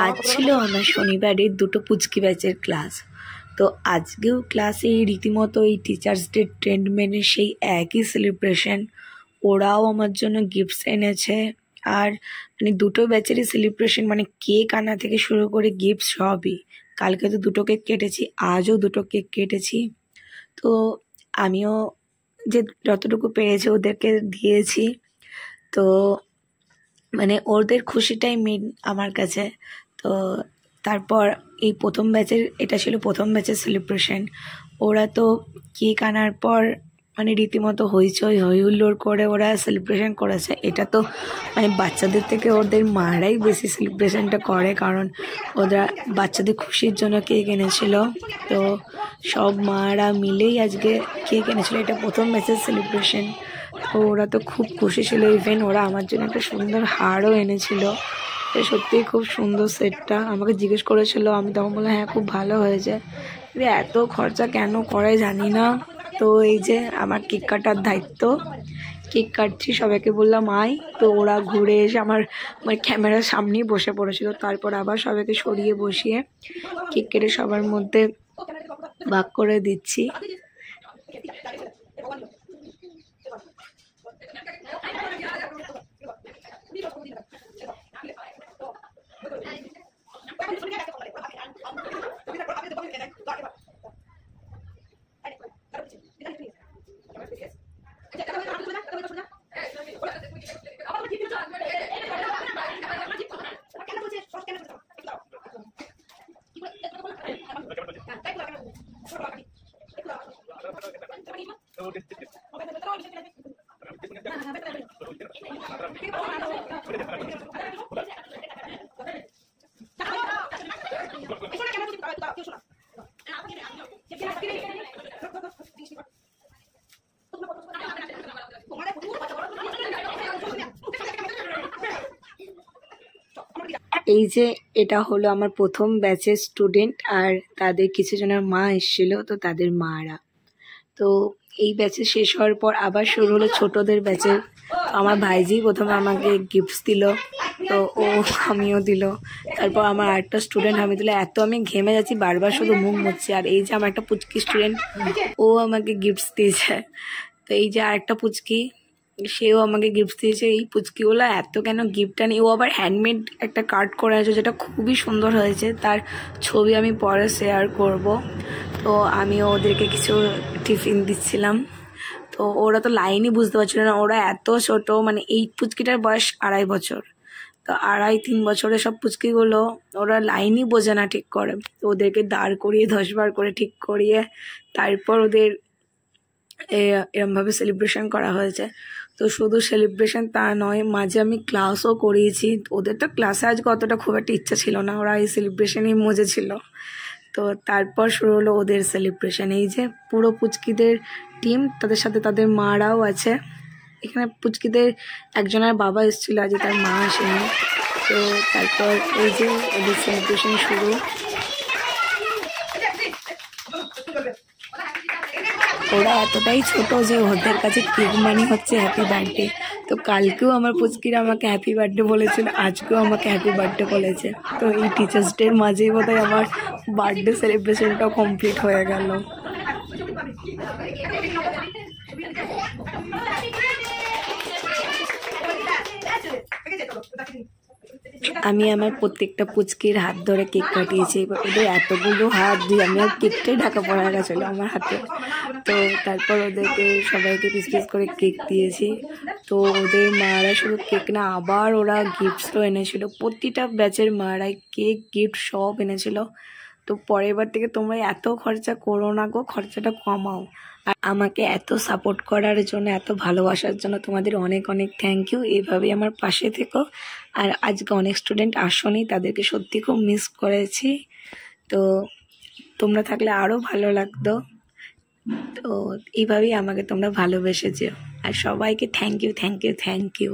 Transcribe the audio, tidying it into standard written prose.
আজ ছিল আমার শনিবারের দুটো পুচকি ব্যাচের ক্লাস। তো আজকেও ক্লাসে রীতিমতো এই টিচার্স ডে ট্রেন্ড মেনে সেই একই সেলিব্রেশন। ওরাও আমার জন্য গিফটস এনেছে। আর মানে দুটো ব্যাচেরই সেলিব্রেশন, মানে কেক আনা থেকে শুরু করে গিফট সবই। কালকে তো দুটো কেক কেটেছি, আজও দুটো কেক কেটেছি। তো আমিও যে যতটুকু পেরেছি ওদেরকে দিয়েছি। তো মানে ওদের খুশিটাই মেন আমার কাছে। তো তারপর এই এটা ছিল প্রথম ব্যাচের সেলিব্রেশন। ওরা তো কেক আনার পর মানে রীতিমতো হইচই হইহুল্লোড় করে ওরা সেলিব্রেশন করেছে। এটা তো মানে বাচ্চাদের থেকে ওদের মারাই বেশি সেলিব্রেশনটা করে, কারণ ওরা বাচ্চাদের খুশির জন্য কেক এনেছিল। তো সব মারা মিলেই আজকে কেক এনেছিল। এটা প্রথম ব্যাচের সেলিব্রেশন। তো ওরা তো খুব খুশি ছিল। ইভেন ওরা আমার জন্য একটা সুন্দর হারও এনেছিল। সত্যিই খুব সুন্দর সেটটা। আমাকে জিজ্ঞেস করেছিল, আমি তখন বললাম হ্যাঁ খুব ভালো হয়েছে। এত খরচা কেন করে জানি না। তো এই যে আমার কেক কাটার দায়িত্ব, কেক কাটছি, সবাইকে বললাম আয়। তো ওরা ঘুরে এসে আমার মানে ক্যামেরার সামনেই বসে পড়েছিল। তারপর আবার সবাইকে সরিয়ে বসিয়ে কেক কেটে সবার মধ্যে ভাগ করে দিচ্ছি। এই যে এটা হলো আমার প্রথম ব্যাচের স্টুডেন্ট, আর তাদের কিছু জনের মা এসেছিল, তো তাদের মারা। তো এই ব্যাচে শেষ হওয়ার পর আবার শুরু হলো ছোটদের ব্যাচের। আমার ভাইজি প্রথমে আমাকে গিফটস দিল, তো ও আমিও দিল। তারপর আমার আরেকটা স্টুডেন্ট আমি দিল। এত আমি ঘেমে যাচ্ছি, বারবার শুধু মুখ মুছছি। আর এই যে আমার একটা পুচকি স্টুডেন্ট, ও আমাকে গিফটস দিয়েছে। তো এই যে আরেকটা পুচকি, সেও আমাকে গিফট দিয়েছে। এই পুচকিগুলো এত কেন গিফট আনি। ও আবার হ্যান্ডমেড একটা কার্ড করে আছে, যেটা খুবই সুন্দর হয়েছে। তার ছবি আমি পরে শেয়ার করব। তো আমিও ওদেরকে কিছু টিফিন দিচ্ছিলাম। তো ওরা তো লাইনই বুঝতে পারছিল না, ওরা এত ছোট। মানে এই পুচকিটার বয়স 2.5 বছর। তো 2.5-3 বছরের সব পুচকিগুলো ওরা লাইনই বোঝে না ঠিক করে। তো ওদেরকে দাঁড় করিয়ে 10 বার করে ঠিক করিয়ে তারপর ওদের এরমভাবে সেলিব্রেশন করা হয়েছে। তো শুধু সেলিব্রেশন তা নয়, মাঝে আমি ক্লাসও করিয়েছি। ওদের তো ক্লাসে আজকে অতটা খুব একটা ইচ্ছা ছিল না, ওরা এই সেলিব্রেশনেই মজে ছিল। তো তারপর শুরু হলো ওদের সেলিব্রেশন। এই যে পুরো পুচকিদের টিম, তাদের সাথে তাদের মারাও আছে। এখানে পুচকিদের একজনের বাবা এসেছিলো, আজ তার মা আসেনি। তো তারপর এই যে ওদের সেলিব্রেশন শুরু। ওরা এতটাই ছোট যে ওদের কাছে কেক মানি হচ্ছে হ্যাপি বার্থডে। তো কালকেও আমার পুচকিরা আমাকে হ্যাপি বার্থডে বলেছিল, আজকেও আমাকে হ্যাপি বার্থডে বলেছে। তো এই টিচার্স ডের মাঝেই বোধহয় আমার বার্থডে সেলিব্রেশনটাও কমপ্লিট হয়ে গেল। আমি আমার প্রত্যেকটা পুচকির হাত ধরে কেক কাটিয়েছি। এবার ওদের এতগুলো হাত দিয়ে আমি আর কেকটাই ঢাকা পড়া গেছিলো আমার হাতে। তো তারপর ওদেরকে সবাইকে পিস পিস করে কেক দিয়েছি। তো ওদের মারা শুধু কেক না, আবার ওরা গিফটসও এনেছিল। প্রতিটা ব্যাচের মারাই কেক গিফট সব এনেছিল। তো পরের বার থেকে তোমরা এত খরচা করো না গো, খরচাটা কমাও। আর আমাকে এত সাপোর্ট করার জন্য, এত ভালোবাসার জন্য তোমাদের অনেক অনেক থ্যাংক ইউ। এইভাবেই আমার পাশে থেকো। আর আজকে অনেক স্টুডেন্ট আসেনি, তাদেরকে সত্যি খুব মিস করেছি। তো তোমরা থাকলে আরও ভালো লাগতো। তো এইভাবেই আমাকে তোমরা ভালোবেসেছো। আর সবাইকে thank you, thank you, thank you.